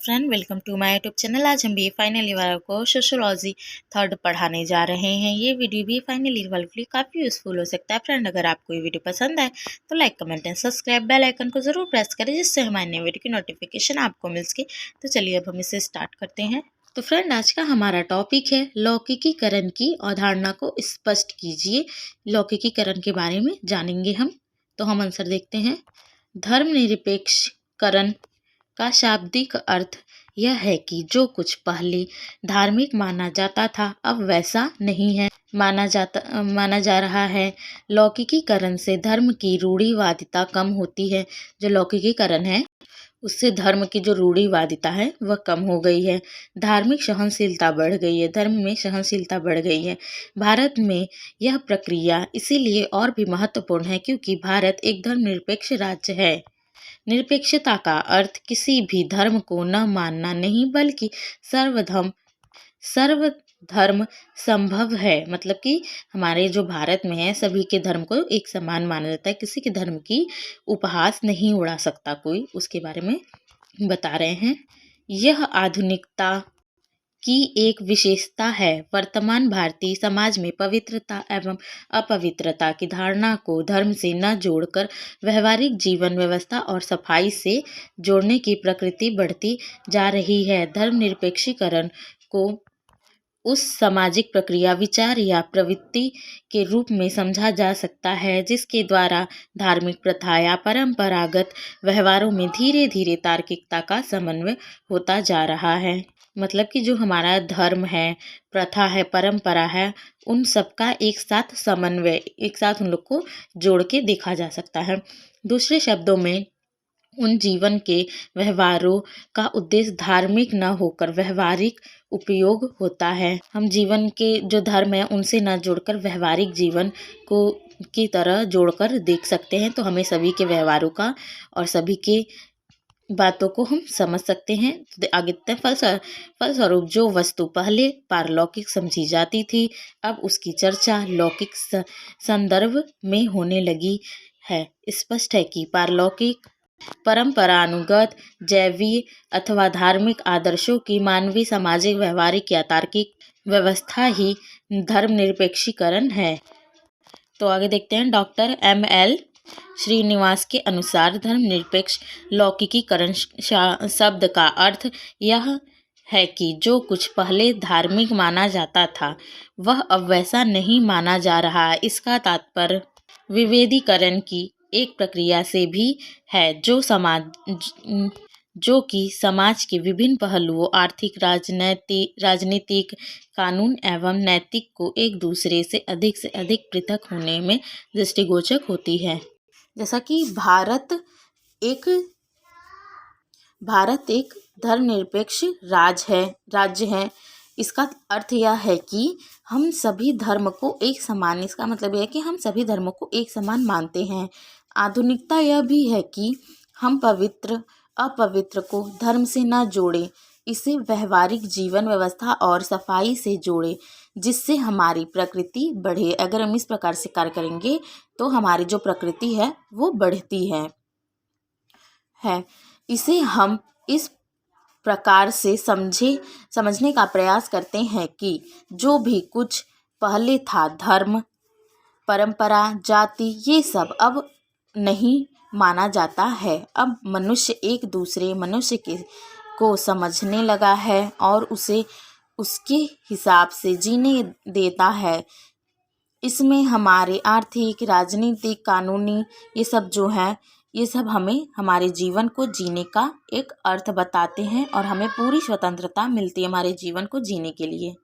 Friend, welcome to my YouTube channel. आज हम B final year वालों को सोशियोलॉजी थर्ड पढ़ाने जा रहे हैं। ये वीडियो बी फाइनल ईयर वालों के लिए काफ़ी यूजफुल हो सकता है। फ्रेंड, अगर आपको ये वीडियो पसंद आए तो like comment and subscribe bell icon को जरूर प्रेस करें, जिससे हमारे नए वीडियो की नोटिफिकेशन आपको मिल सके। तो चलिए अब हम इसे स्टार्ट करते हैं। तो फ्रेंड, आज का हमारा टॉपिक है लौकिकीकरण की अवधारणा को स्पष्ट कीजिए। लौकिकीकरण के बारे में जानेंगे हम। तो हम आंसर देखते हैं। धर्मनिरपेक्षकरण का शाब्दिक अर्थ यह है कि जो कुछ पहले धार्मिक माना जाता था अब वैसा नहीं है माना जा रहा है। लौकिकीकरण से धर्म की रूढ़िवादिता कम होती है। जो लौकिकीकरण है उससे धर्म की जो रूढ़िवादिता है वह कम हो गई है। धार्मिक सहनशीलता बढ़ गई है। धर्म में सहनशीलता बढ़ गई है। भारत में यह प्रक्रिया इसीलिए और भी महत्वपूर्ण है क्योंकि भारत एक धर्मनिरपेक्ष राज्य है। निरपेक्षता का अर्थ किसी भी धर्म को न मानना नहीं, बल्कि सर्वधर्म संभव है। मतलब कि हमारे जो भारत में है सभी के धर्म को एक समान माना जाता है। किसी के धर्म की उपहास नहीं उड़ा सकता कोई। उसके बारे में बता रहे हैं। यह आधुनिकता की एक विशेषता है। वर्तमान भारतीय समाज में पवित्रता एवं अपवित्रता की धारणा को धर्म से न जोड़कर व्यवहारिक जीवन व्यवस्था और सफाई से जोड़ने की प्रकृति बढ़ती जा रही है। धर्मनिरपेक्षीकरण को उस सामाजिक प्रक्रिया, विचार या प्रवृत्ति के रूप में समझा जा सकता है जिसके द्वारा धार्मिक प्रथा या परंपरागत व्यवहारों में धीरे धीरे तार्किकता का समन्वय होता जा रहा है। मतलब कि जो हमारा धर्म है, प्रथा है, परंपरा है, उन सबका एक साथ समन्वय, एक साथ उन लोग को जोड़ के देखा जा सकता है। दूसरे शब्दों में उन जीवन के व्यवहारों का उद्देश्य धार्मिक न होकर व्यवहारिक उपयोग होता है। हम जीवन के जो धर्म है उनसे न जोड़कर व्यवहारिक जीवन को की तरह जोड़कर देख सकते हैं। तो हमें सभी के व्यवहारों का और सभी के बातों को हम समझ सकते हैं। आगे फलस्वरूप जो वस्तु पहले पारलौकिक समझी जाती थी अब उसकी चर्चा लौकिक संदर्भ में होने लगी है। स्पष्ट है कि पारलौकिक परंपरानुगत जैवीय अथवा धार्मिक आदर्शों की मानवीय, सामाजिक, व्यवहारिक या तार्किक व्यवस्था ही धर्मनिरपेक्षीकरण है। तो आगे देखते हैं। Doctor M.L. श्रीनिवास के अनुसार धर्मनिरपेक्ष लौकिकीकरण शब्द का अर्थ यह है कि जो कुछ पहले धार्मिक माना जाता था वह अब वैसा नहीं माना जा रहा है। इसका तात्पर्य विभेदीकरण की एक प्रक्रिया से भी है जो कि समाज के विभिन्न पहलुओं आर्थिक, राजनीतिक, कानून एवं नैतिक को एक दूसरे से अधिक पृथक होने में दृष्टिगोचर होती है। जैसा कि भारत एक धर्मनिरपेक्ष राज्य है। इसका अर्थ यह है कि हम सभी धर्म को एक समान, इसका मतलब यह है कि हम सभी धर्मों को एक समान मानते हैं। आधुनिकता यह भी है कि हम पवित्र अपवित्र को धर्म से न जोड़ें, इसे व्यवहारिक जीवन व्यवस्था और सफाई से जोड़ें, जिससे हमारी प्रकृति बढ़े। अगर हम इस प्रकार से कार्य करेंगे तो हमारी जो प्रकृति है वो बढ़ती है। इसे हम इस प्रकार से समझने का प्रयास करते हैं कि जो भी कुछ पहले था, धर्म, परंपरा, जाति, ये सब अब नहीं माना जाता है। अब मनुष्य एक दूसरे मनुष्य को समझने लगा है और उसे उसके हिसाब से जीने देता है। इसमें हमारे आर्थिक, राजनीतिक, कानूनी ये सब जो है ये सब हमें हमारे जीवन को जीने का एक अर्थ बताते हैं और हमें पूरी स्वतंत्रता मिलती है हमारे जीवन को जीने के लिए।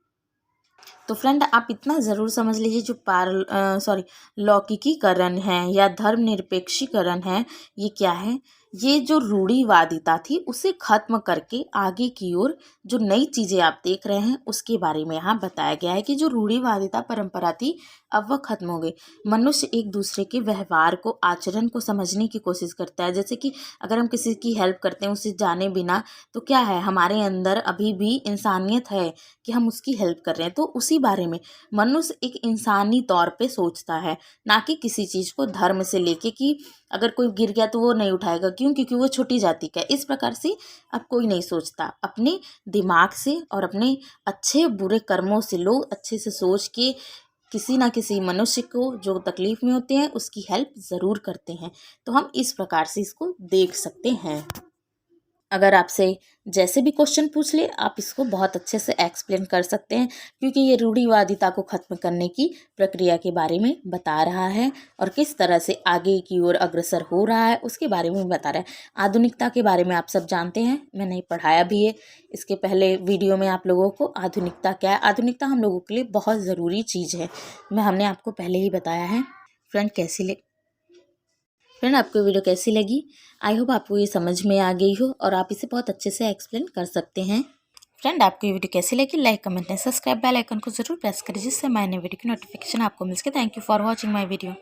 तो फ्रेंड, आप इतना ज़रूर समझ लीजिए जो लौकिकीकरण है या धर्मनिरपेक्षीकरण है ये क्या है। ये जो रूढ़िवादिता थी उसे खत्म करके आगे की ओर जो नई चीज़ें आप देख रहे हैं उसके बारे में यहाँ बताया गया है कि जो रूढ़िवादिता परंपरा थी अब वह खत्म हो गई। मनुष्य एक दूसरे के व्यवहार को, आचरण को समझने की कोशिश करता है। जैसे कि अगर हम किसी की हेल्प करते हैं उसे जाने बिना, तो क्या है हमारे अंदर अभी भी इंसानियत है कि हम उसकी हेल्प कर रहे हैं। तो उसी बारे में मनुष्य एक इंसानी तौर पे सोचता है, ना कि किसी चीज़ को धर्म से लेके कि अगर कोई गिर गया तो वो नहीं उठाएगा, क्यों क्यों? क्योंकि वो छोटी जाति का है। इस प्रकार से अब कोई नहीं सोचता। अपने दिमाग से और अपने अच्छे बुरे कर्मों से लोग अच्छे से सोच के किसी ना किसी मनुष्य को जो तकलीफ में होते हैं उसकी हेल्प ज़रूर करते हैं। तो हम इस प्रकार से इसको देख सकते हैं। अगर आपसे जैसे भी क्वेश्चन पूछ ले, आप इसको बहुत अच्छे से एक्सप्लेन कर सकते हैं, क्योंकि ये रूढ़िवादिता को ख़त्म करने की प्रक्रिया के बारे में बता रहा है और किस तरह से आगे की ओर अग्रसर हो रहा है उसके बारे में बता रहा है। आधुनिकता के बारे में आप सब जानते हैं, मैंने पढ़ाया भी है इसके पहले वीडियो में आप लोगों को। आधुनिकता क्या है? आधुनिकता हम लोगों के लिए बहुत ज़रूरी चीज़ है, हमने आपको पहले ही बताया है। फ्रेंड आपको वीडियो कैसी लगी? आई होप आपको ये समझ में आ गई हो और आप इसे बहुत अच्छे से एक्सप्लेन कर सकते हैं। फ्रेंड आपको ये वीडियो कैसी लगी? Like comment and subscribe bell icon को जरूर प्रेस करें, जिससे हमारे नए वीडियो की नोटिफिकेशन आपको मिल सके। Thank you for watching my video.